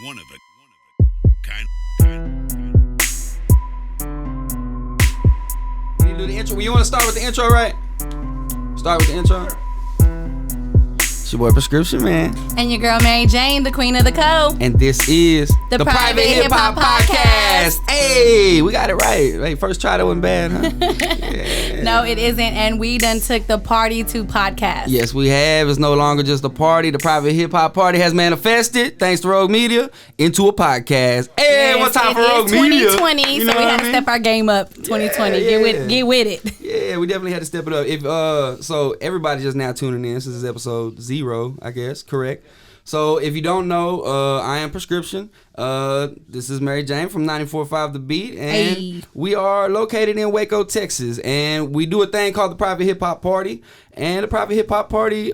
One of a kind. You do the intro. You want to start with the intro, right? Start with the intro. It's your boy Pirscription, man. And your girl Mary Jane, the queen of the co. And this is the Private Hip Hop Podcast. Hey, we got it right. Hey, first try, that wasn't bad, huh? Yeah. No, it isn't. And we done took the party to podcast. Yes, we have. It's no longer just a party. The Private Hip Hop Party has manifested, thanks to Rogue Media, into a podcast. Hey, Yes, what time for it Rogue is Media? 2020, You know so we what had I to mean? step our game up. 2020. Yeah. Get with it. Yeah, we definitely had to step it up. If so everybody just now tuning in. This is episode 0, I guess, correct? So if you don't know, I am Pirscription. This is Mary Jane from 94.5 The Beat, and Hey. we are located in Waco, Texas, and we do a thing called the Private Hip Hop Party. And the Private Hip Hop Party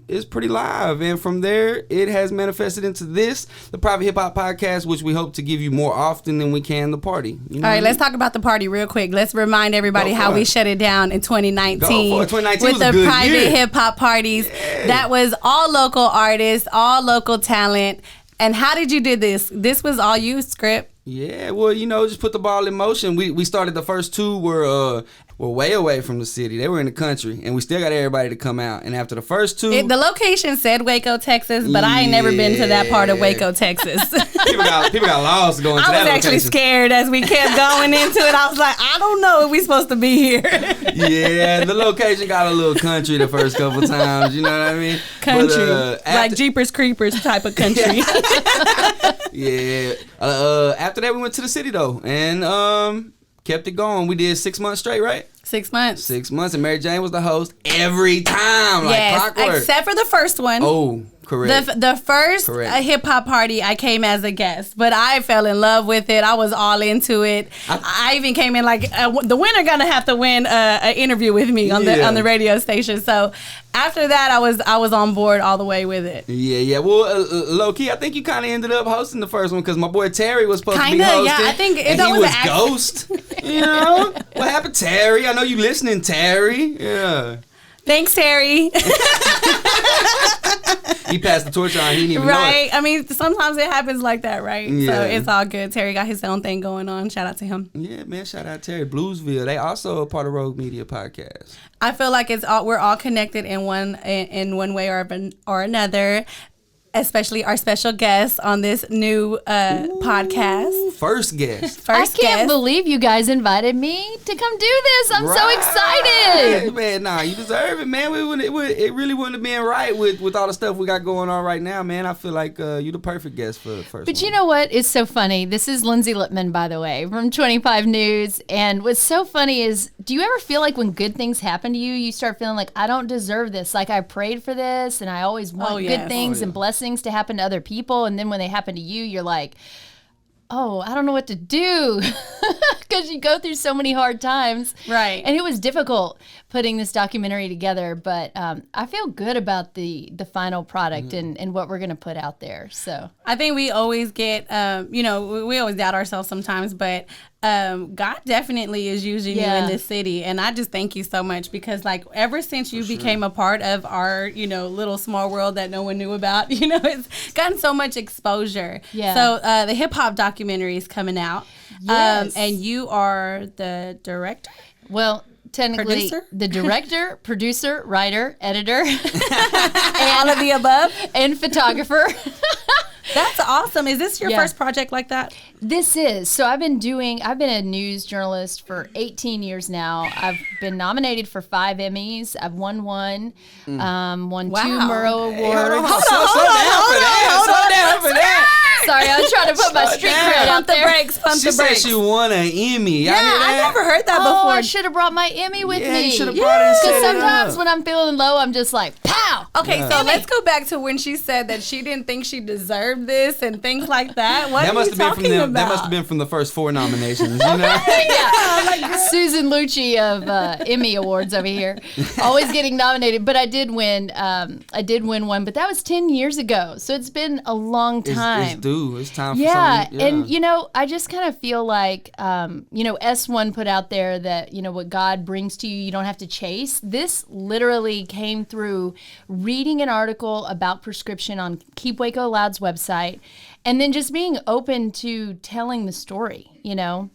is pretty live, and from there it has manifested into this, the Private Hip Hop Podcast, which we hope to give you more often than we can the party. You know All right, what I let's talk about the party real quick. Let's remind everybody Go for how we it. shut it down in 2019 Go for it. 2019 with was a the good private year. hip hop parties. Yeah. That was all local artists, all local talent. And how did you do this? This was all you, Script. Yeah, well, just put the ball in motion. We started the first two were way away from the city. They were in the country, and we still got everybody to come out. And after the first two, The location said Waco, Texas, but I ain't never been to that part of Waco, Texas. people got lost going to I that was actually location. scared as we kept going into it. I was like, I don't know if we supposed to be here. Yeah, the location got a little country the first couple times. You know what I mean? Country, But, like Jeepers Creepers type of country. yeah. After that, we went to the city though, and kept it going. We did 6 months straight, right? 6 months. 6 months, and Mary Jane was the host every time, like Yes, clockwork. except for the first one. Oh, correct. The first Correct. hip hop party, I came as a guest, but I fell in love with it. I was all into it. I even came in like the winner gonna have to win an interview with me on Yeah. the radio station. So after that, I was on board all the way with it. Yeah. Well, low key, I think you kind of ended up hosting the first one because my boy Terry was supposed to be Kinda, hosting. yeah, I think and that he was was an accident. ghost. You know what happened, Terry? I know you listening, Terry. Yeah. Thanks, Terry. He passed the torch on. He didn't even know Right. I mean, sometimes it happens like that, right? Yeah. So it's all good. Terry got his own thing going on. Shout out to him. it. Yeah, man. Shout out Terry. Bluesville. They also a part of Rogue Media Podcast. I feel like we're all connected in one way or another. Especially our special guest on this new podcast. First guest. I First can't guest. believe you guys invited me to come do this. I'm so excited. Man, nah, you deserve it, man. It really wouldn't have been right with all the stuff we got going on right now, man. I feel like you the perfect guest for the first But one. you know what? It's so funny. This is Lindsay Liepman, by the way, from 25 News. And what's so funny is, do you ever feel like when good things happen to you, you start feeling like, I don't deserve this. Like I prayed for this and I always want yes. good things and blessings to happen to other people. And then when they happen to you, you're like, oh, I don't know what to do because you go through so many hard times. Right. And it was difficult putting this documentary together, but I feel good about the final product and what we're going to put out there. So I think we always get, we always doubt ourselves sometimes, but God definitely is using you in this city. And I just thank you so much because, like, ever since you became a part of our, little small world that no one knew about, it's gotten so much exposure. Yeah. So the hip hop documentary is coming out. Yes. And you are the director? well, technically Producer? the director, producer, writer, editor, All of the above? and photographer. That's awesome. Is this your Yeah. first project like that? This is. So I've been a news journalist for 18 years now. I've been nominated for 5 Emmys. I've won one, won 2 Wow. Murrow Hey, hold on, Awards. slow down for that. Sorry, I was trying to put my Slow street down. cred out Pump the there. brakes, pump She the said brakes. she won an Emmy. Yeah, I never heard that Oh, before. I should have brought my Emmy with Yeah, me. you should have brought it and set Because it sometimes up. when I'm feeling low, I'm just like, pow. Okay, so Emmy. let's go back to when she said that she didn't think she deserved this and things like that. What That are must you have been talking from them. about? That must have been from the first 4 nominations. You know? Yeah. Susan Lucci of Emmy Awards over here, always getting nominated. But I did win. I did win one, but that was 10 years ago, so it's been a long time. It's due. It's time for Yeah, something. and I just kind of feel like, S1 put out there that, what God brings to you, you don't have to chase. This literally came through reading an article about Pirscription on Keep Waco Loud's website, And then just being open to telling the story, you know.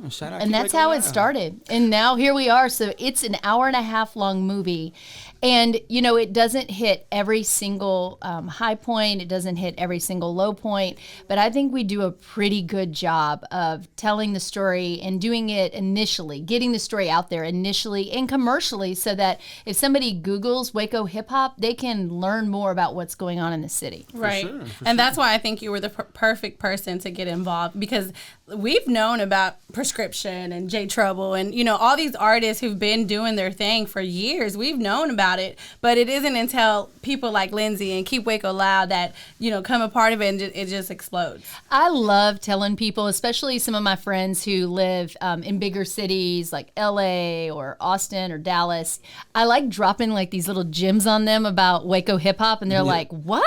Shout out and that's how it started. And now here we are. So it's an 1.5 hour long movie. And, you know, it doesn't hit every single high point. It doesn't hit every single low point. But I think we do a pretty good job of telling the story and doing it initially, getting the story out there initially and commercially, so that if somebody Googles Waco hip hop, they can learn more about what's going on in the city. Right. And that's why I think you were the perfect person to get involved, because we've known about Pirscription and J Trouble and, you know, all these artists who've been doing their thing for years. We've known about it, but it isn't until people like Lindsay and Keep Waco Loud that, you know, come a part of it and it just explodes. I love telling people, especially some of my friends who live in bigger cities like LA or Austin or Dallas. I like dropping like these little gems on them about Waco hip hop, and they're like, what?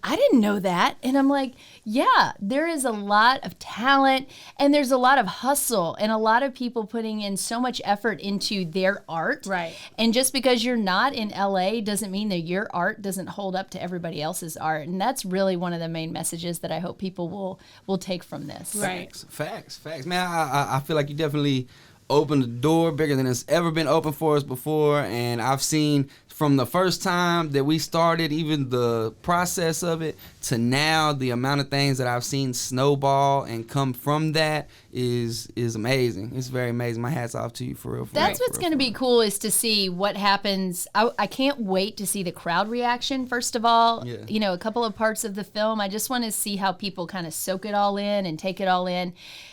I didn't know that. And I'm like, yeah, there is a lot of talent and there's a lot of hustle and a lot of people putting in so much effort into their art. Right. And just because you're not in LA doesn't mean that your art doesn't hold up to everybody else's art. And that's really one of the main messages that I hope people will take from this. Right. Facts. Man, I feel like you definitely opened the door bigger than it's ever been open for us before. And I've seen from the first time that we started, even the process of it, to now, the amount of things that I've seen snowball and come from that is amazing. It's very amazing. My hat's off to you, for real. That's what's going to be cool, is to see what happens. I can't wait to see the crowd reaction, first of all. Yeah. You know, a couple of parts of the film, I just want to see how people kind of soak it all in and take it all in.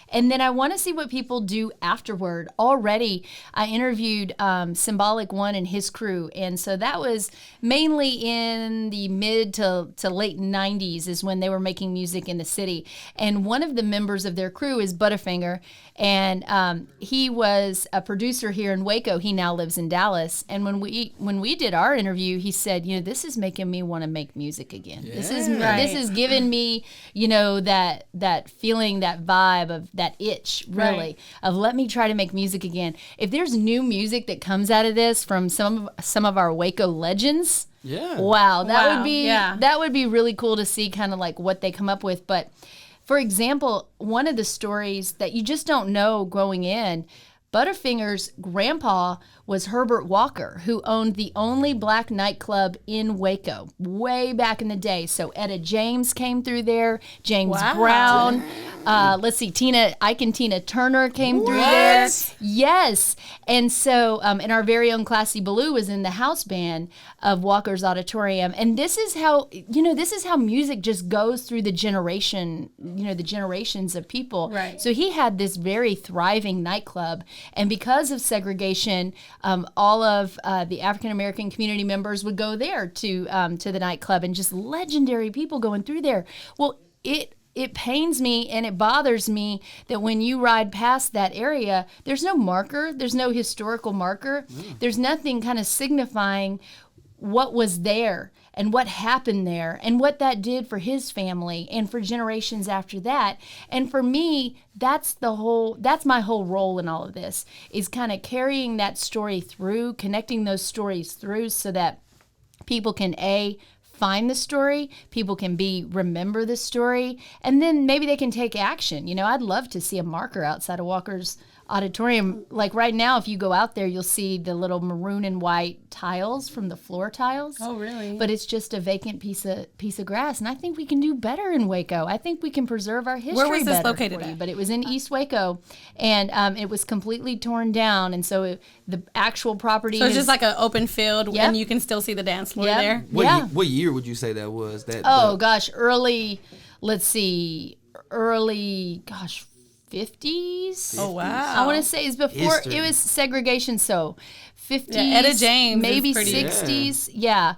And then I want to see what people do afterward. Already, I interviewed Symbolic One and his crew. And so that was mainly in the mid to late 90s is when they were making music in the city. And one of the members of their crew is Butterfinger. And he was a producer here in Waco. He now lives in Dallas. And when we did our interview, he said, you know, this is making me want to make music again. Yeah. This is giving me, you know, that feeling, that vibe of that itch, really, of let me try to make music again. If there's new music that comes out of this from some of our Waco legends, that would be really cool to see, kind of like what they come up with. But for example, one of the stories that you just don't know going in, Butterfinger's grandpa was Herbert Walker, who owned the only black nightclub in Waco way back in the day. So Etta James came through there, James Brown. Let's see, Ike and Tina Turner came through there. Yes. And so, and our very own Classy Baloo was in the house band of Walker's Auditorium. And this is how music just goes through the generations of people. Right. So he had this very thriving nightclub. And because of segregation, all of the African-American community members would go there to the nightclub, and just legendary people going through there. Well, it pains me and it bothers me that when you ride past that area, there's no marker, there's no historical marker, there's nothing kind of signifying what was there and what happened there and what that did for his family and for generations after that. And for me, that's my whole role in all of this, is kind of carrying that story through, connecting those stories through, so that people can find the story, people can remember the story, and then maybe they can take action. You know, I'd love to see a marker outside of Walker's Auditorium. Like right now, if you go out there, you'll see the little maroon and white tiles from the floor tiles. Oh, really? But it's just a vacant piece of grass, and I think we can do better in Waco. I think we can preserve our history. Where was this better located for you. at? But it was in East Waco, and it was completely torn down, and so the actual property. So it's just like an open field, and you can still see the dance floor there. What year would you say that was? Early 50s. Oh, wow. I want to say it's before History. It was segregation, so 50s, Etta James maybe is pretty 60s.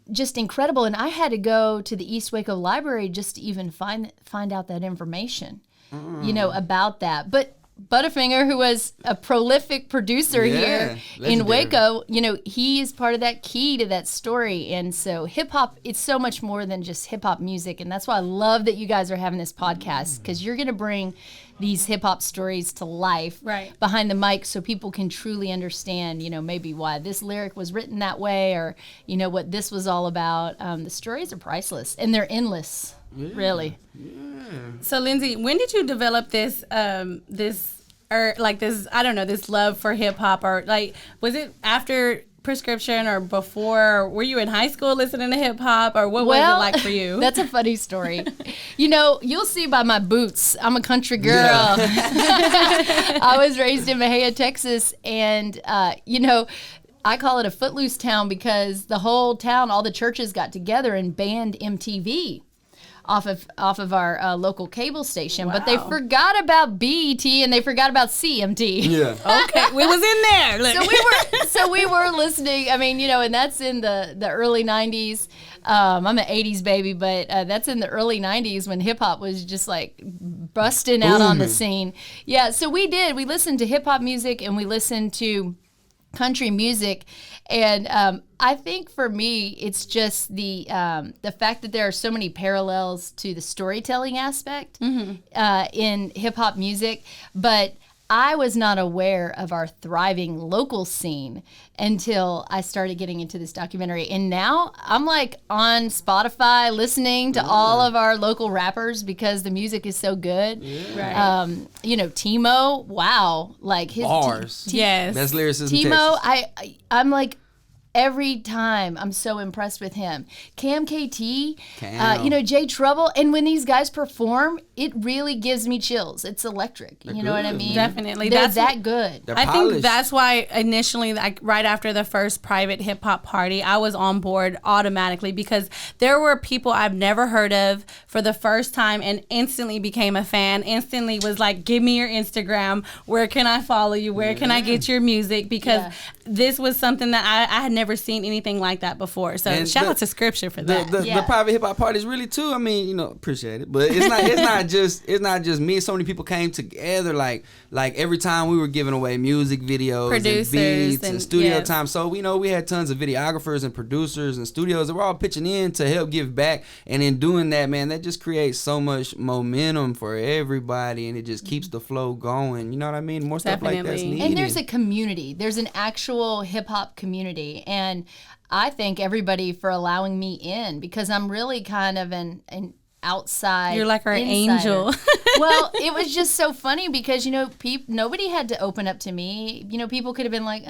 Just incredible. And I had to go to the East Waco Library just to even find out that information, about that. But Butterfinger, who was a prolific producer here in Waco, he is part of that key to that story. And so hip hop, it's so much more than just hip hop music. And that's why I love that you guys are having this podcast, because you're going to bring these hip hop stories to life behind the mic so people can truly understand, maybe why this lyric was written that way or, what this was all about. The stories are priceless and they're endless, really. Yeah. So, Lindsay, when did you develop this this love for hip hop, or like, was it after Pirscription or before? Were you in high school listening to hip hop, or what was it like for you? That's a funny story. You'll see by my boots, I'm a country girl. Yeah. I was raised in Mejia, Texas, and I call it a footloose town because the whole town, all the churches got together and banned MTV off of our local cable station. Wow. But they forgot about BET and they forgot about CMT. Yeah. Okay. We was in there. So we were listening. I mean, and that's in the early 90s. I'm an 80s baby, but that's in the early 90s when hip hop was just like busting out on the scene. Yeah. So we listened to hip hop music and we listened to country music, and I think for me it's just the fact that there are so many parallels to the storytelling aspect in hip hop music, but I was not aware of our thriving local scene until I started getting into this documentary. And now I'm like on Spotify listening to all of our local rappers because the music is so good. Yeah. Right. Timo, wow. Like his bars. Yes. Best lyricist in Timo, Texas. I'm like, every time I'm so impressed with him. Cam KT, J Trouble, and when these guys perform, it really gives me chills. It's electric. You know what I mean? Definitely. They're that good. I think that's why initially, like right after the first private hip hop party, I was on board automatically because there were people I've never heard of for the first time and instantly became a fan. Instantly was like, give me your Instagram. Where can I follow you? Where can I get your music? Because this was something that I had never seen anything like that before. So shout out to Scripture for that. The private hip hop parties really too. I mean, appreciate it, but it's not just me. So many people came together. Like every time we were giving away music videos, producers, and beats and studio time. So we had tons of videographers and producers and studios that were all pitching in to help give back. And in doing that, man, that just creates so much momentum for everybody, and it just keeps the flow going. You know what I mean? More stuff like that's needed. And there's a community. There's an actual hip hop community. And I thank everybody for allowing me in because I'm really kind of an outside. You're like our insider. angel. Well, it was just so funny because nobody had to open up to me. People could have been like,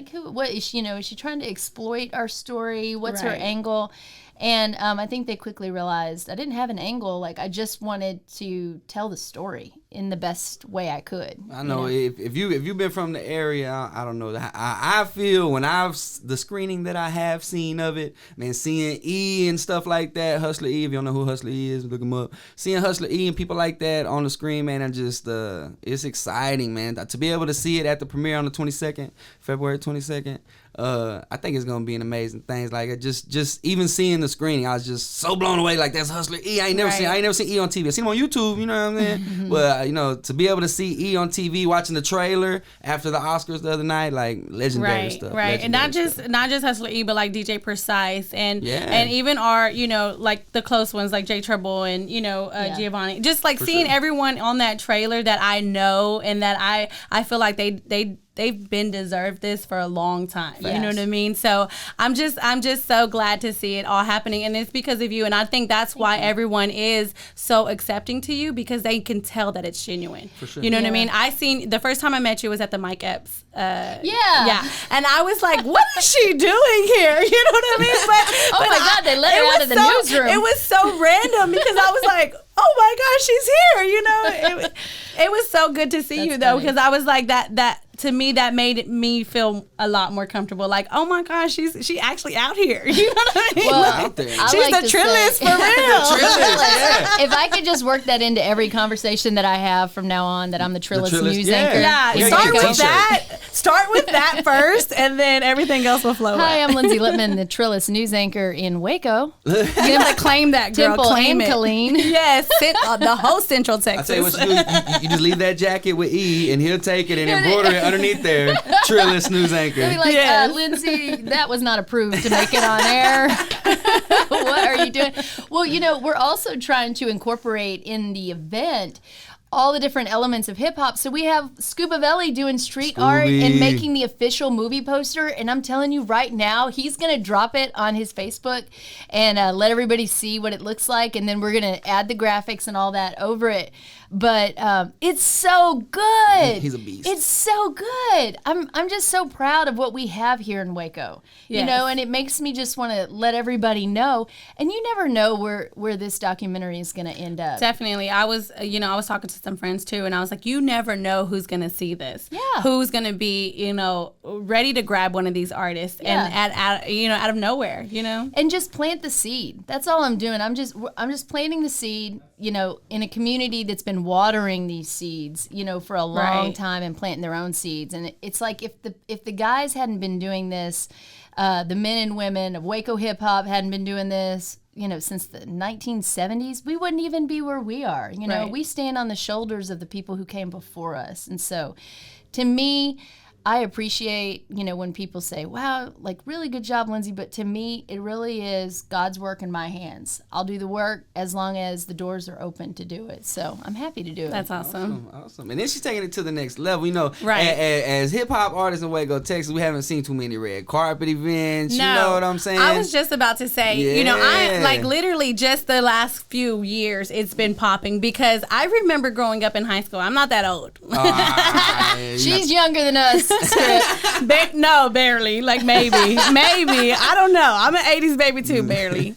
who? What is she? Is she trying to exploit our story? What's her angle? And I think they quickly realized I didn't have an angle. Like I just wanted to tell the story in the best way I could. I know if you've been from the area, I don't know. I feel when the screening that I have seen of it, man, seeing E and stuff like that, Hustler E. If you don't know who Hustler E is, look him up. Seeing Hustler E and people like that on the screen, man, it's exciting, man. To be able to see it at the premiere on the 22nd, February 22nd. I think it's gonna be an amazing thing. Like just even seeing the screening, I was just so blown away. Like that's Hustler E. I ain't never seen E on TV. I seen him on YouTube. You know what I'm saying? But to be able to see E on TV, watching the trailer after the Oscars the other night, like legendary stuff. Right, and not just Hustler E, but like DJ Precyse and even our like the close ones like J Trouble and Giovanni. Just like seeing everyone on that trailer that I know and that I feel like they've been deserved this for a long time. Yes. You know what I mean? So I'm just so glad to see it all happening, and it's because of you. And I think that's why everyone is so accepting to you because they can tell that it's genuine. For sure. You know what I mean? The first time I met you was at the Mike Epps. Yeah. And I was like, what is she doing here? You know what I mean? But my God, they let her out of the newsroom. It was so random because I was like, oh my gosh, she's here. It was so good to see you though, because I was like that to me that made me feel a lot more comfortable. Like, oh my gosh, she actually out here. You know what I mean? Well, out there. She's the trillist for real. If I could just work that into every conversation that I have from now on, that I'm the trillist news anchor. Yeah, start with that first, and then everything else will flow. Hi, I'm Lindsay Liepman, the trillist news anchor in Waco. You have to claim that, girl. Temple claim and it. Killeen. Yes, the whole Central Texas. I tell you what you do. You just leave that jacket with E, and he'll take it and embroider it underneath there. Trillist news anchor. They'll be like, Lindsay, that was not approved to make it on air. What are you doing? Well, we're also trying to incorporate in the event all the different elements of hip hop. So we have Scubavelli doing street art and making the official movie poster. And I'm telling you right now, he's going to drop it on his Facebook and let everybody see what it looks like. And then we're going to add the graphics and all that over it. But it's so good. He's a beast. It's so good. I'm just so proud of what we have here in Waco. Yes. You know, and it makes me just want to let everybody know. And you never know where this documentary is going to end up. Definitely. I was talking to some friends too, and I was like, you never know who's going to see this. Yeah. Who's going to be, ready to grab one of these artists and out of nowhere, And just plant the seed. That's all I'm doing. I'm just planting the seed, in a community that's been watering these seeds, for a long time and planting their own seeds. And it's like if the guys hadn't been doing this, the men and women of Waco hip hop hadn't been doing this, since the 1970s, we wouldn't even be where we are. We stand on the shoulders of the people who came before us. And so to me, I appreciate, when people say, wow, like really good job, Lindsay. But to me, it really is God's work in my hands. I'll do the work as long as the doors are open to do it. So I'm happy to do it. That's awesome. Awesome. And then she's taking it to the next level. Right. As hip hop artists in Waco, Texas, we haven't seen too many red carpet events. No, you know what I'm saying? I was just about to say, Yeah. I like literally just the last few years it's been popping because I remember growing up in high school. I'm not that old. She's younger than us. No, barely. Like maybe. I don't know. I'm an 80s baby too, barely.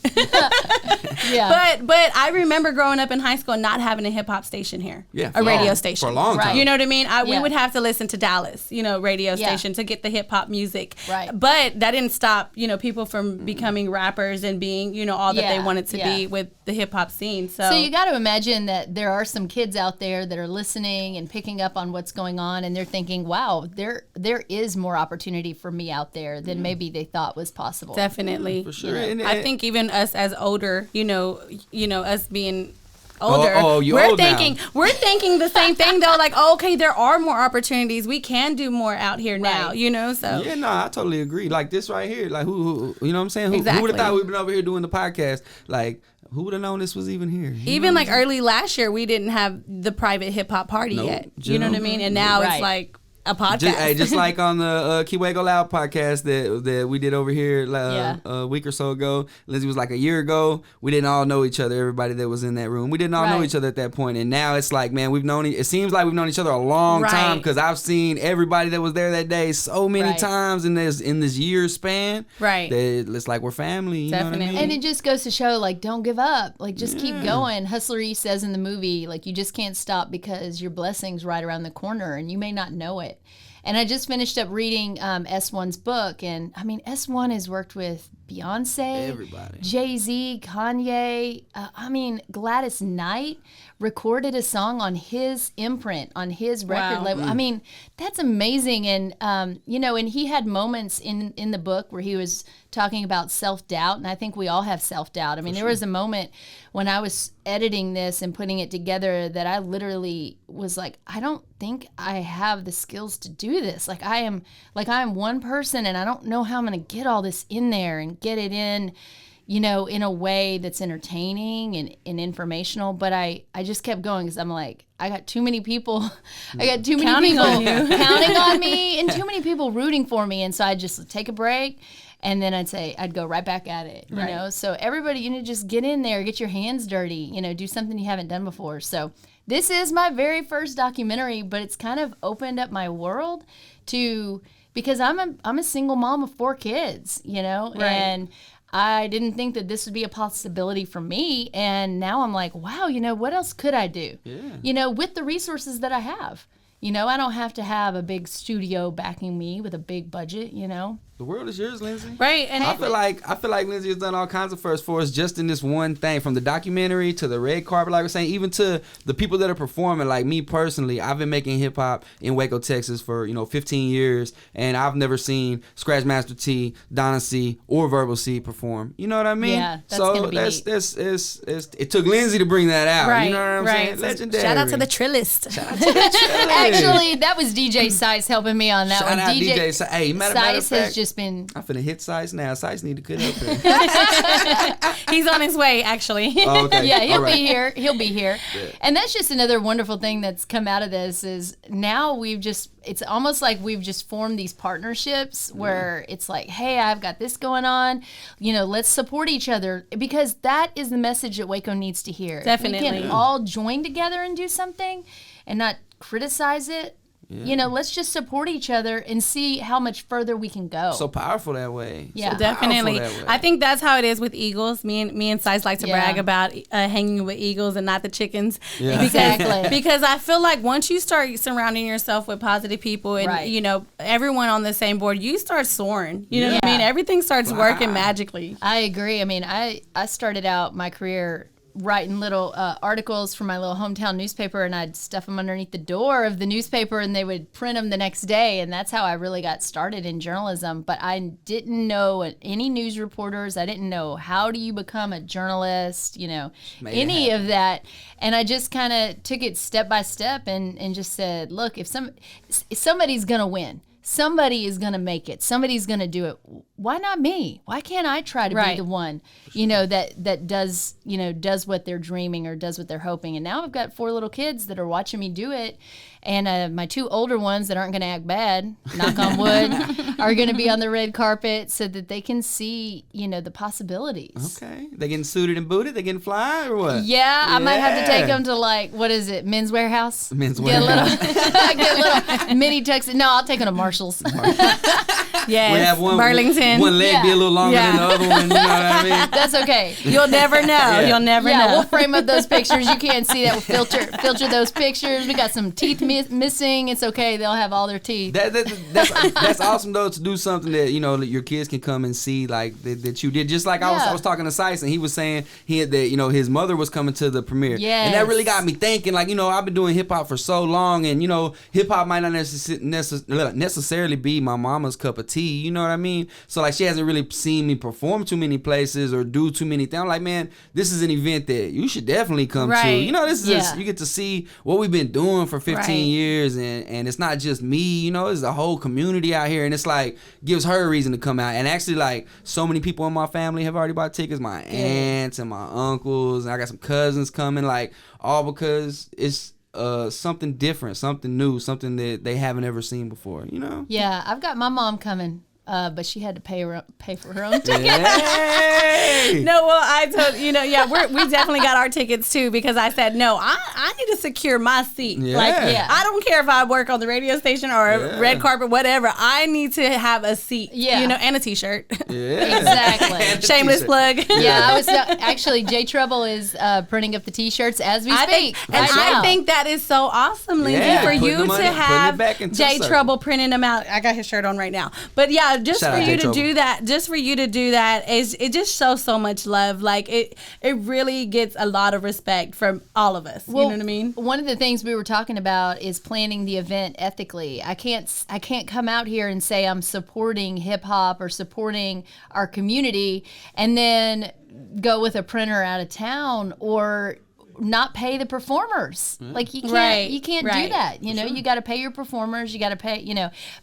Yeah. But I remember growing up in high school and not having a hip hop station here. Yeah. A radio station. For a long time. Right. You know what I mean? We Yeah. would have to listen to Dallas, radio Yeah. station to get the hip hop music. Right. But that didn't stop, people from becoming rappers and being, all that they Yeah. wanted to be with the hip hop scene. So you got to imagine that there are some kids out there that are listening and picking up on what's going on, and they're thinking, wow, there is more opportunity for me out there than maybe they thought was possible. definitely. For sure. I think even us as older, us being older, you we're old now. we're thinking the same thing though. Like, okay, there are more opportunities. We can do more out here now. Right. So Yeah, no, I totally agree. Like this right here, like who you know what I'm saying? Who would Exactly. have thought we'd been over here doing the podcast? Like, who would have known this was even here? You even know like early last year, we didn't have the private hip hop party Nope. yet. You know what I mean? And now Right. it's like a podcast. Just like on the Waco Loud podcast that we did over here a week or so ago. Lindsay was like a year ago. We didn't all know each other. Everybody that was in that room, we didn't all know Right. each other at that point. And now it's like, man, it seems like we've known each other a long time because I've seen everybody that was there that day so many Right. times in this year span. Right. That it's like we're family. You know what I Definitely. mean? And it just goes to show, like, don't give up. Like, just keep going. Hustler E says in the movie, like, you just can't stop because your blessing's right around the corner and you may not know it. And I just finished up reading S1's book. And, I mean, S1 has worked with Beyonce, Everybody. Jay-Z, Kanye. Gladys Knight recorded a song on his imprint, on his record Wow. label. I mean, that's amazing. And, and he had moments in the book where he was talking about self-doubt. And I think we all have self-doubt. I mean, there was a moment when I was editing this and putting it together that I literally was like, I don't think I have the skills to do this. Like I am one person and I don't know how I'm going to get all this in there and get it in, in a way that's entertaining and informational. But I just kept going because I'm like, I got too many people. I got too many Counting people on you. counting on me and too many people rooting for me. And so I'd just take a break. And then I'd go right back at it, you know? So everybody, just get in there, get your hands dirty, do something you haven't done before. So this is my very first documentary, but it's kind of opened up my world because I'm a single mom of 4 kids, and I didn't think that this would be a possibility for me. And now I'm like, wow, what else could I do? Yeah. With the resources that I have. I don't have to have a big studio backing me with a big budget, The world is yours, Lindsay. Right. And I feel like Lindsay has done all kinds of firsts for us just in this one thing, from the documentary to the red carpet, like we're saying, even to the people that are performing. Like me personally, I've been making hip hop in Waco, Texas for 15 years, and I've never seen Scratch Master T, Donna C, or Verbal C perform. You know what I mean? Yeah, that's so gonna be neat. it took Lindsay to bring that out. Right, You know what I'm right. saying? So Legendary. shout out to the Trillist. Actually, that was DJ Sice helping me on that Shout one. out DJ Sice. Hey, matter of Sice has fact, just been. I'm finna hit Sice now. Sice need to cut up here. He's on his way, actually. Oh, okay. Yeah, he'll All right. be here. He'll be here. Yeah. And that's just another wonderful thing that's come out of this is now it's almost like we've just formed these partnerships where it's like, hey, I've got this going on. Let's support each other, because that is the message that Waco needs to hear. Definitely. If we can all join together and do something and not criticize it. Yeah. Let's just support each other and see how much further we can go. So powerful that way. Yeah. So Definitely. powerful that way. I think that's how it is with eagles. Me and Sice like to brag about hanging with eagles and not the chickens. Yeah. Exactly. Because I feel like once you start surrounding yourself with positive people and, Right. Everyone on the same board, you start soaring. You know what I Yeah. mean? Everything starts working magically. I agree. I mean, I started out my career writing little articles for my little hometown newspaper, and I'd stuff them underneath the door of the newspaper, and they would print them the next day, and that's how I really got started in journalism. But I didn't know any news reporters. I didn't know how do you become a journalist, any of that. And I just kind of took it step by step and just said, look, if somebody's going to win, somebody is going to make it. Somebody's going to do it. Why not me? Why can't I try to be the one, that does what they're dreaming or does what they're hoping? And now I've got 4 little kids that are watching me do it. And my 2 older ones that aren't going to act bad, knock on wood, are going to be on the red carpet so that they can see, the possibilities. Okay. They getting suited and booted? They getting fly or what? Yeah, I might have to take Yeah. them to what is it, Men's Warehouse? Men's Get Warehouse. get a little mini tux. No, I'll take them to Marshall's. Yes. We have Burlington. One leg be a little longer than the other one. You know what I mean? That's okay. You'll never know. Yeah. You'll never Yeah, know. we'll frame up those pictures. You can't see that. We'll filter those pictures. We got some teeth missing. It's okay. They'll have all their teeth. That's awesome though, to do something that your kids can come and see that you did. Just like I was talking to Sice, and he was saying that his mother was coming to the premiere. Yes. And that really got me thinking. I've been doing hip hop for so long, and hip hop might not necessarily be my mama's cup of tea. You know what I mean? So she hasn't really seen me perform too many places or do too many things. I'm like, man, this is an event that you should definitely come to. This is you get to see what we've been doing for 15 years, and it's not just me. It's a whole community out here, and it's gives her a reason to come out. And actually, so many people in my family have already bought tickets. My aunts and my uncles, and I got some cousins coming. All because it's something different, something new, something that they haven't ever seen before. Yeah, I've got my mom coming. But she had to pay for her own ticket. Hey! No, well, I told we definitely got our tickets too, because I said no. I need to secure my seat. Yeah. I don't care if I work on the radio station or red carpet, whatever. I need to have a seat. Yeah. And a T-shirt. Yeah. Exactly. Shameless plug. Yeah, I was actually J Trouble is printing up the T-shirts as we speak. I think that is so awesome, Lindsay, for putting you the money- to putting it have back into J the circle. Trouble printing them out. I got his shirt on right now, but yeah, just Shout for out you J to Trouble. do that, it just shows so much love. It really gets a lot of respect from all of us. Well, you know what I mean? One of the things we were talking about is planning the event ethically. I can't come out here and say I'm supporting hip hop or supporting our community and then go with a printer out of town or not pay the performers. You can't do that. You got to pay your performers. You got to pay.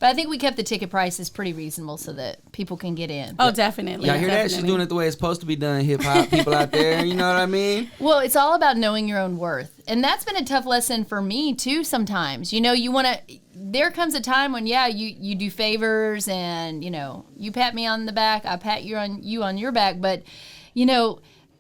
But I think we kept the ticket prices pretty reasonable so that people can get in. Oh, definitely. Y'all hear that? She's doing it the way it's supposed to be done. Hip hop people out there, you know what I mean? Well, it's all about knowing your own worth, and that's been a tough lesson for me too. Sometimes, you want to. There comes a time when you do favors and you pat me on the back, I pat you on your back, but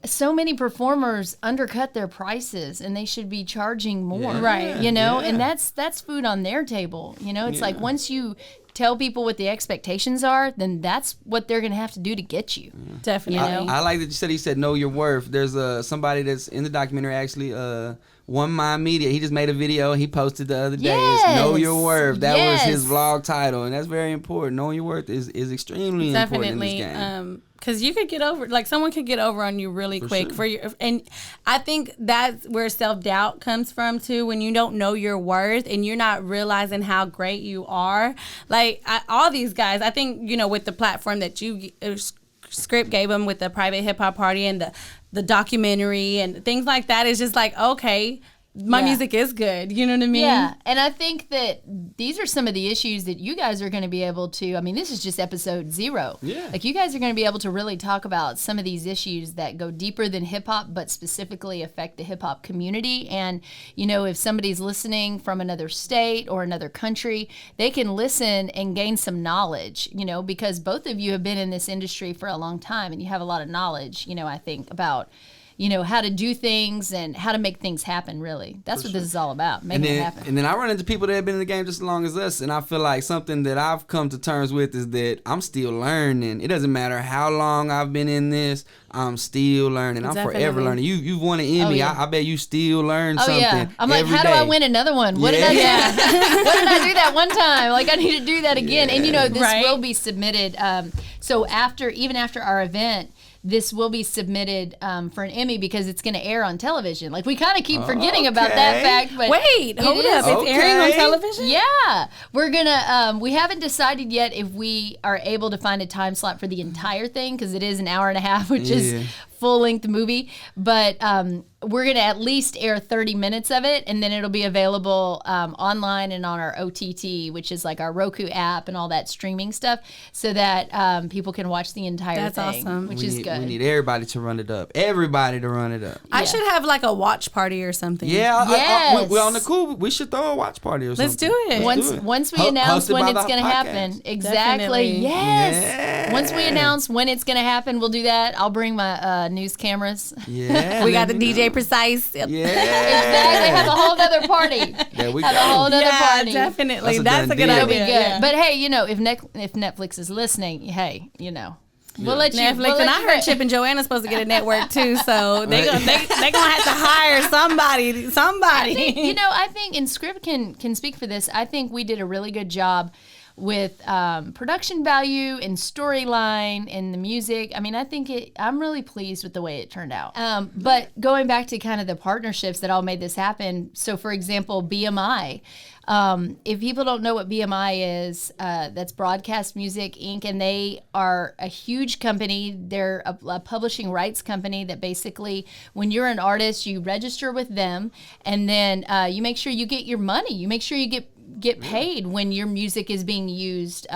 so many performers undercut their prices and they should be charging more. Right. And that's food on their table. It's like once you tell people what the expectations are, then that's what they're going to have to do to get you. Definitely. I like that he said know your worth. There's somebody that's in the documentary actually, One Mind Media. He just made a video. He posted the other day. Yes. It's Know Your Worth. That was his Yes. vlog title, and that's very important. Knowing your worth is extremely important in this game. Because you could get over, someone could get over on you really quick and I think that's where self-doubt comes from too, when you don't know your worth and you're not realizing how great you are. All these guys, I think, with the platform that you Script gave them with the private hip hop party and the documentary and things like that, is just okay, my music is good. You know what I mean? Yeah, and I think that these are some of the issues that you guys are going to be able to, I mean, this is just episode 0. Yeah. Like, you guys are going to be able to really talk about some of these issues that go deeper than hip-hop, but specifically affect the hip-hop community. And, you know, if somebody's listening from another state or another country, they can listen and gain some knowledge, you know, because both of you have been in this industry for a long time, and you have a lot of knowledge, you know, I think, about you know, how to do things and how to make things happen, really. That's what this is all about, making it happen. And then I run into people that have been in the game just as long as us, and I feel like something that I've come to terms with is that I'm still learning. It doesn't matter how long I've been in this, I'm still learning. I'm forever learning. You've won an Emmy. Yeah. I bet you still learn something. Yeah. I'm like, every how day. do I win another one? What did I do? What did I do that one time? Like, I need to do that again. And, you know, this will be submitted. So even after our event, this will be submitted for an Emmy because it's going to air on television. Like, we kind of keep forgetting about that fact. But wait, hold up. It's airing on television? Yeah. We're going to, we haven't decided yet if we are able to find a time slot for the entire thing because it is an hour and a half, which is full-length movie. But we're going to at least air 30 minutes of it, and then it'll be available online and on our OTT, which is like our Roku app and all that streaming stuff, so that people can watch the entire thing. That's awesome. Which is good. We need everybody to run it up. Everybody to run it up. I should have like a watch party or something. Yeah. Yes. We're on the cool. We should throw a watch party or something. Let's do it. Once we announce Hosted when by it's the going to podcast. happen. Exactly. Definitely. Yes. Once we announce when it's going to happen, we'll do that. I'll bring my news cameras. Yeah. We got the DJ Precyse. Yeah. Exactly. Have a whole other party. There we Have go. a whole other party. Definitely. That's a That's done a good deal. It'll be idea. good. Yeah. But hey, you know, if Netflix is listening, hey, you know, we'll let you. Netflix, we'll and let I you heard know. Chip and Joanna's supposed to get a network too, so they gonna have to hire somebody. You know, I think, and Script can speak for this, I think we did a really good job with production value and storyline and the music. I mean, I think I'm really pleased with the way it turned out. But going back to kind of the partnerships that all made this happen. So, for example, BMI. If people don't know what BMI is, that's Broadcast Music Inc., and they are a huge company. They're a publishing rights company that basically, when you're an artist, you register with them, and then you make sure you get your money. You make sure you get paid when your music is being used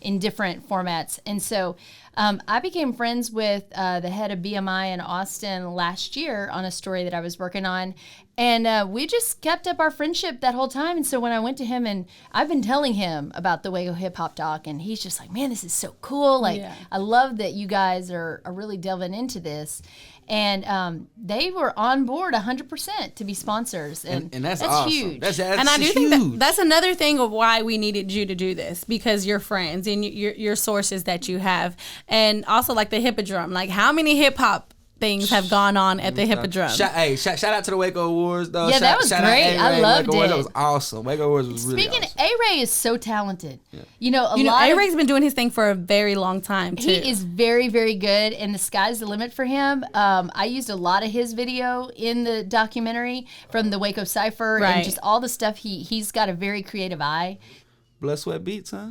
in different formats. And so I became friends with the head of BMI in Austin last year on a story that I was working on. And we just kept up our friendship that whole time. And so when I went to him, and I've been telling him about the Waco Hip Hop Doc, and he's just like, man, this is so cool. Like, I love that you guys are really delving into this. And they were on board 100% to be sponsors, and that's awesome. huge. That's And I do huge. think that's another thing of why we needed you to do this, because you're friends and your sources that you have, and also like the Hippodrome. Like, how many hip hop things have gone on at the Hippodrome? Shout out to the Waco Awards, though. Yeah, that was shout great. Out I loved Waco Awards. it. That was awesome. Waco Awards was really Speaking awesome. A-Ray is so talented. Yeah. You know, A-Ray's been doing his thing for a very long time, too. He is very, very good, and the sky's the limit for him. I used a lot of his video in the documentary from the Waco Cypher and just all the stuff. He's got a very creative eye. Blood, Sweat, Beats, huh?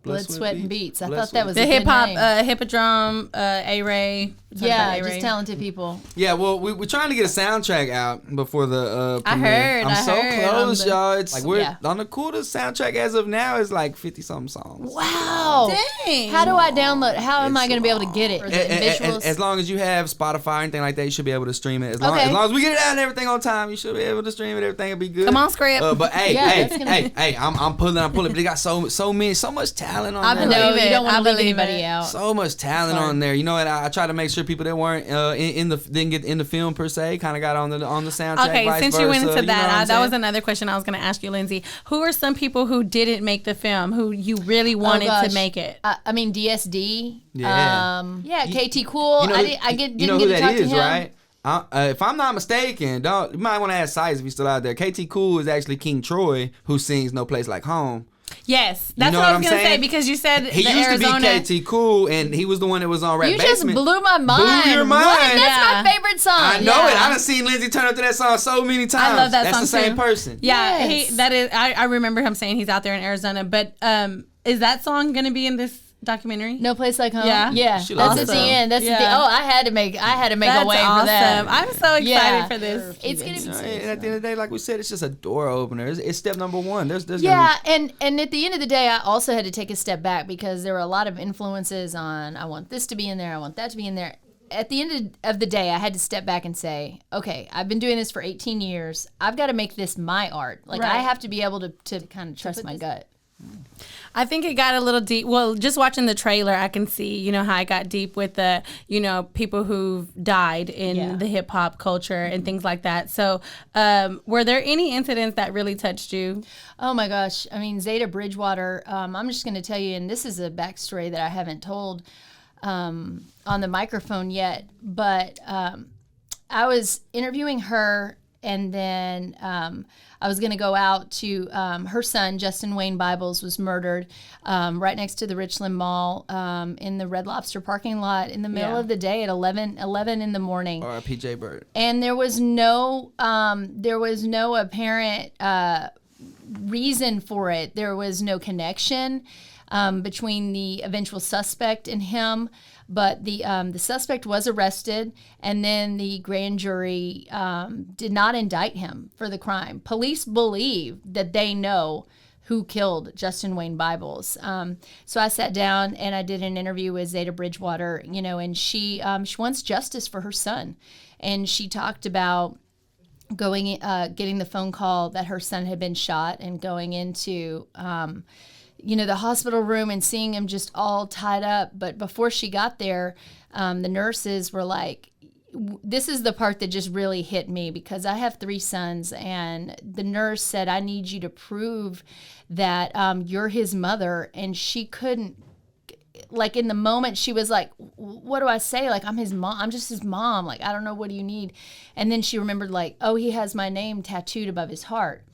Blood, Sweat, and Beats. I Blood, thought Sweat, that was the a hip good hop, name. Hippodrome, A-Ray. Yeah, just talented people. Yeah, well, we're trying to get a soundtrack out before the I premiere. heard. I'm so close, y'all. It's like we're on the coolest soundtrack as of now is like 50-something songs. Wow. Dang. How do I download? How am I going to be able to get it? Or the visuals? As long as you have Spotify or anything like that, you should be able to stream it. As long as we get it out and everything on time, you should be able to stream it. Everything will be good. Come on, Script. But hey, I'm pulling. But they got so much talent on there. No, you don't want to leave believe anybody it. out. So much talent on there. You know what? I try to make sure people that weren't didn't get in the film per se kind of got on the soundtrack. Okay, vice since you went versa, into that, that was saying? another question I was going to ask you, Lindsay. Who are some people who didn't make the film who you really wanted to make it? I mean, DSD. Yeah. KT Cool. You know, I didn't you know get who to talk that to is, him. right? If I'm not mistaken, you might want to ask Size if he's still out there. KT Cool is actually King Troy, who sings "No Place Like Home." Yes, that's know what I what was I'm going to say, saying? because you said He the used Arizona. to be KT Cool, and he was the one that was on Rap You just Basement. blew my mind. Blew your mind. What? That's Yeah. my favorite song. I know it. I done seen Lindsay turn up to that song so many times. I love that That's song the same too. person. Yeah, Yes. that is. I remember him saying he's out there in Arizona. But is that song going to be in this documentary? No Place Like Home. Yeah. That's awesome. at the end. That's at the. Oh, I had to make a way awesome. for that. I'm so excited for this. It's gonna be. And at the end of the day, like we said, it's just a door opener. It's step number one. There's and at the end of the day, I also had to take a step back because there were a lot of influences on. I want this to be in there. I want that to be in there. At the end of the day, I had to step back and say, okay, I've been doing this for 18 years. I've got to make this my art. Like, I have to be able to kind of trust my gut. I think it got a little deep. Well, just watching the trailer, I can see, how it got deep with the, people who've died in the hip hop culture and things like that. So, were there any incidents that really touched you? Oh my gosh. I mean, Zeta Bridgewater, I'm just going to tell you, and this is a backstory that I haven't told on the microphone yet, but I was interviewing her, and then I was going to go out to her son, Justin Wayne Bibles, was murdered right next to the Richland Mall in the Red Lobster parking lot in the middle of the day at 11 in the morning. Or PJ Bird. And there was no apparent reason for it. There was no connection between the eventual suspect and him. But the suspect was arrested, and then the grand jury did not indict him for the crime. Police believe that they know who killed Justin Wayne Bibles. So I sat down and I did an interview with Zeta Bridgewater, and she wants justice for her son, and she talked about getting the phone call that her son had been shot and going into the hospital room and seeing him just all tied up. But before she got there, the nurses were like, this is the part that just really hit me, because I have 3 sons, and the nurse said, I need you to prove that you're his mother. And she couldn't, like, in the moment, she was like, what do I say? Like, I'm his mom. I'm just his mom. Like, I don't know. What do you need? And then she remembered, like, oh, he has my name tattooed above his heart.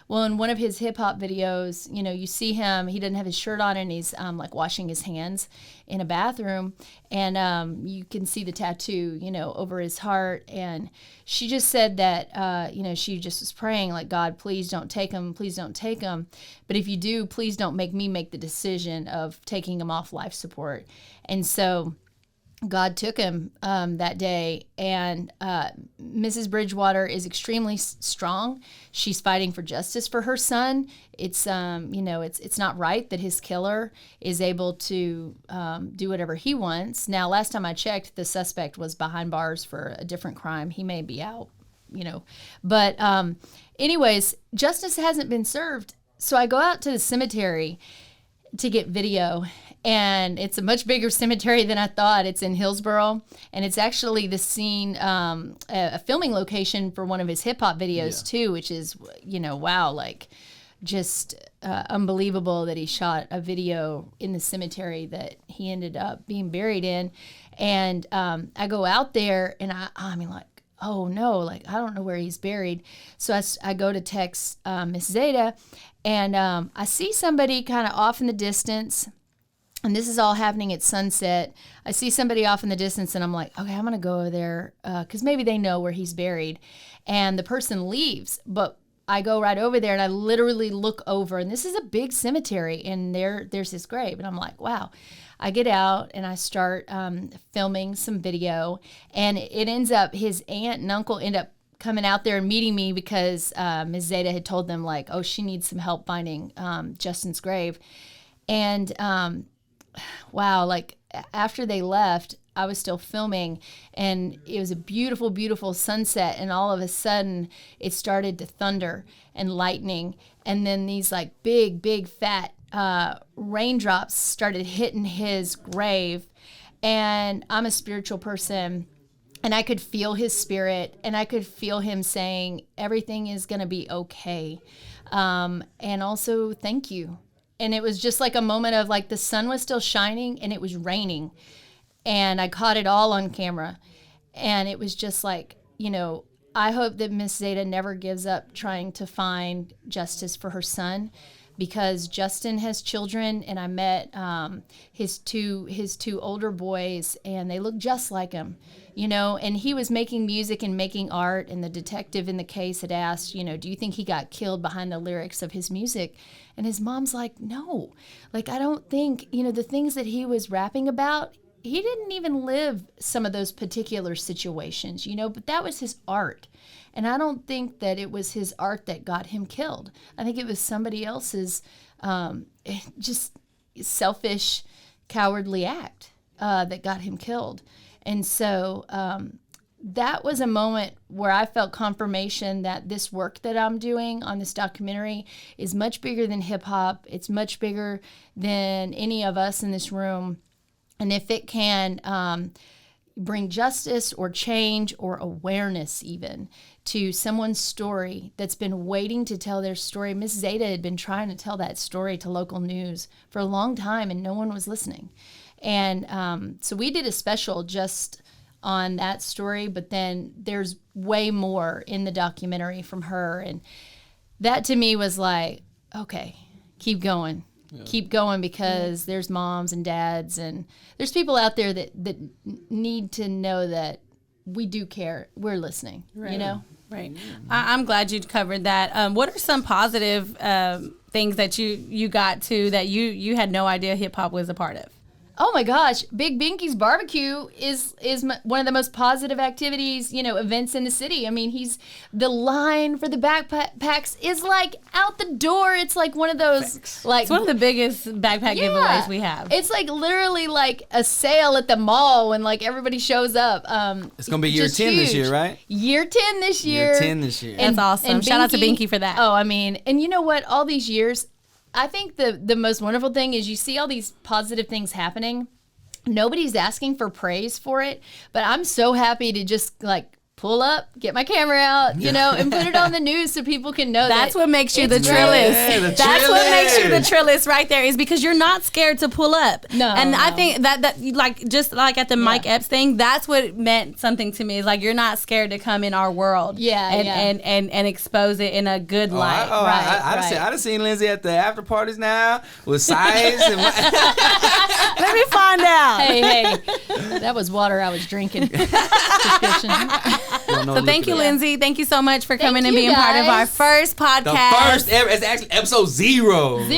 Well, in one of his hip hop videos, you see him, he doesn't have his shirt on, and he's like washing his hands in a bathroom, and you can see the tattoo, over his heart. And she just said that, she just was praying, like, God, please don't take him. Please don't take him. But if you do, please don't make me make the decision of taking him off life support. And so God took him that day, and Mrs. Bridgewater is extremely strong. She's fighting for justice for her son. It's it's not right that his killer is able to do whatever he wants. Now, last time I checked, the suspect was behind bars for a different crime. He may be out, But anyways, justice hasn't been served. So I go out to the cemetery to get video, and it's a much bigger cemetery than I thought. It's in Hillsboro, and it's actually the scene, a filming location for one of his hip hop videos too, which is, wow, like, just unbelievable that he shot a video in the cemetery that he ended up being buried in. And I go out there, and I mean, like, oh no, like, I don't know where he's buried. So I go to text Miss Zeta, and I see somebody kind of off in the distance, and this is all happening at sunset. I see somebody off in the distance, and I'm like, okay, I'm going to go over there because maybe they know where he's buried. And the person leaves, but I go right over there, and I literally look over, and this is a big cemetery, and there's his grave. And I'm like, wow. I get out, and I start filming some video, and it ends up, his aunt and uncle end up coming out there and meeting me because Ms. Zeta had told them, like, oh, she needs some help finding Justin's grave. And wow, like, after they left, I was still filming, and it was a beautiful, beautiful sunset, and all of a sudden it started to thunder and lightning, and then these like big, big fat raindrops started hitting his grave. And I'm a spiritual person, and I could feel his spirit, and I could feel him saying, everything is going to be okay. And also, thank you. And it was just like a moment of, like, the sun was still shining, and it was raining. And I caught it all on camera. And it was just like, I hope that Miss Zeta never gives up trying to find justice for her son, because Justin has children, and I met his two older boys, and they look just like him, you know, and he was making music and making art, and the detective in the case had asked, you know, do you think he got killed behind the lyrics of his music? And his mom's like, no, like, I don't think, you know, the things that he was rapping about, he didn't even live some of those particular situations, you know, but that was his art. And I don't think that it was his art that got him killed. I think it was somebody else's just selfish, cowardly act that got him killed. And so that was a moment where I felt confirmation that this work that I'm doing on this documentary is much bigger than hip hop. It's much bigger than any of us in this room. And if it can bring justice or change or awareness even to someone's story that's been waiting to tell their story. Miss Zeta had been trying to tell that story to local news for a long time, and no one was listening. And so we did a special just on that story, but then there's way more in the documentary from her. And that to me was like, okay, keep going. Yeah. Keep going, because there's moms and dads, and there's people out there that need to know that we do care. We're listening, right. You know? Right. I'm glad you covered that. What are some positive things that you got to that you had no idea hip hop was a part of? Oh my gosh, Big Binky's barbecue is one of the most positive activities, you know, events in the city. I mean, the line for the backpacks is like out the door. It's like one of those, like, it's one of the biggest backpack giveaways we have. It's like literally like a sale at the mall when like everybody shows up. It's gonna be year 10 this year, right? Year 10 this year. Year 10 this year. That's awesome. And Shout out to Binky for that. Oh, I mean, and you know what? All these years, I think the most wonderful thing is you see all these positive things happening. Nobody's asking for praise for it, but I'm so happy to just like pull up, get my camera out, you know, and put it on the news so people can know that's what makes you the Trillist. Yeah, that's what makes you the Trillist right there, is because you're not scared to pull up. No. And I think that like just like at the Mike Epps thing, that's what meant something to me. Is like you're not scared to come in our world. And expose it in a good light. I've seen Lindsay at the after parties now with size and let me find out. Hey, that was water I was drinking. Prescription. So thank you, Lindsay. Thank you so much for coming and being part of our first podcast. The first ever. It's actually episode 0. Episode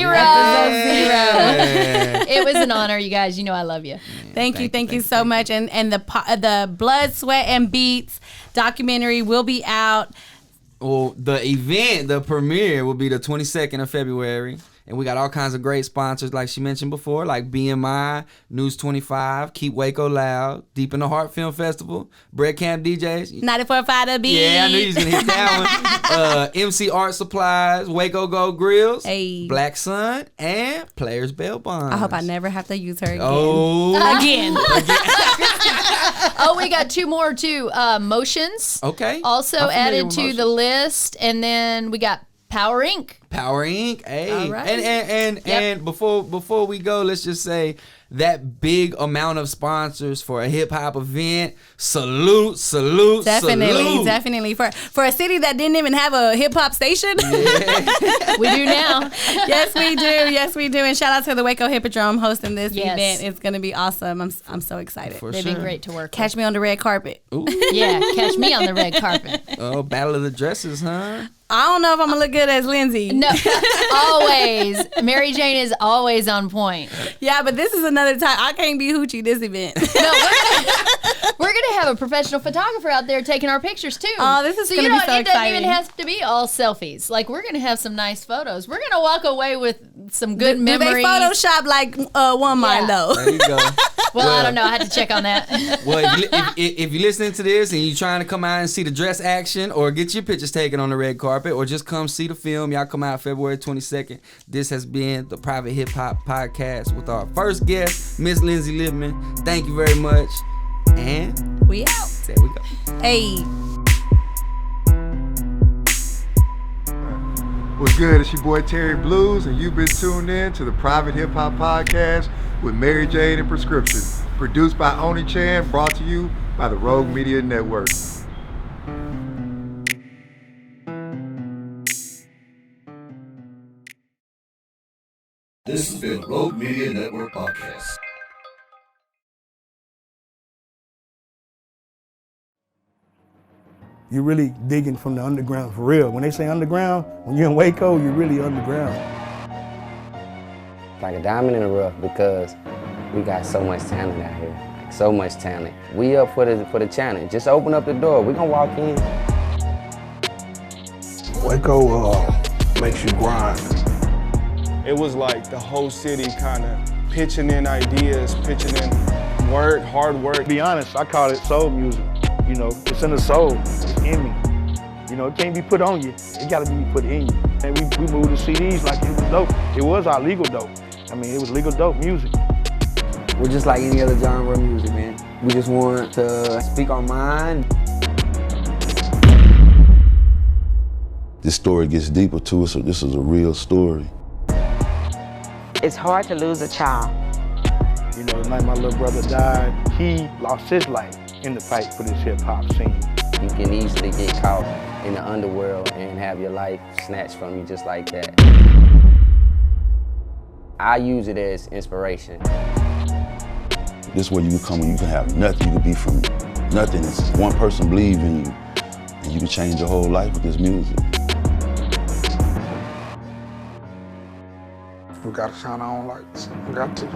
0. It was an honor, you guys. You know I love you. Thank you so much. And the Blood, Sweat, and Beats documentary will be out. Well, the event, the premiere, will be the 22nd of February. And we got all kinds of great sponsors, like she mentioned before, like BMI, News 25, Keep Waco Loud, Deep in the Heart Film Festival, Bread Camp DJs. 94.5 The Beat. Yeah, I knew you was going to hit that one. MC Art Supplies, Waco Gold Grills, Black Sun, and Players Bail Bonds. I hope I never have to use her again. Oh. Again. Oh, we got 2 more too. Motions. Okay. Also added to the list. And then we got Power Inc. Hey. All right. And before we go, let's just say that big amount of sponsors for a hip hop event. Salute. Definitely. For a city that didn't even have a hip hop station. Yeah. We do now. Yes, we do. And shout out to the Waco Hippodrome hosting this event. It's going to be awesome. I'm so excited. They've been great to work Catch me on the red carpet. Ooh. Yeah, catch me on the red carpet. Oh, Battle of the Dresses, huh? I don't know if I'm going to look good as Lindsay. No, always. Mary Jane is always on point. Yeah, but this is another time. I can't be hoochie this event. No, we're gonna have a professional photographer out there taking our pictures too. Oh, this is gonna be so exciting. It doesn't even have to be all selfies. Like, we're gonna have some nice photos. We're gonna walk away with some good memories. Do they Photoshop like one mine though? There you go. Well, I don't know. I had to check on that. Well, if you're listening to this and you're trying to come out and see the dress action or get your pictures taken on the red carpet or just come see the film, y'all come out February 22nd. This has been the Private Hip Hop Podcast with our first guest, Miss Lindsay Liepman. Thank you very much. And we out. There we go. Hey. What's good? It's your boy Terry Blues, and you've been tuned in to the Private Hip Hop Podcast with Mary Jane and Pirscription. Produced by Oni Chan, brought to you by the Rogue Media Network. This has been a Rogue Media Network podcast. You're really digging from the underground for real. When they say underground, when you're in Waco, you're really underground. Like a diamond in the rough because we got so much talent out here. Like so much talent. We up for the challenge. Just open up the door. We gonna walk in. Waco makes you grind. It was like the whole city kind of pitching in ideas, pitching in work, hard work. To be honest, I call it soul music. You know, it's in the soul, it's in me. You know, it can't be put on you, it gotta be put in you. And we moved the CDs like it was dope. It was our legal dope. I mean, it was legal dope music. We're just like any other genre of music, man. We just want to speak our mind. This story gets deeper to it, so this is a real story. It's hard to lose a child. You know, the night my little brother died, he lost his life in the fight for this hip hop scene. You can easily get caught in the underworld and have your life snatched from you just like that. I use it as inspiration. This way you can come and you can have nothing. You can be from nothing. It's one person believe in you, and you can change your whole life with this music. We gotta shine our own lights. We got to.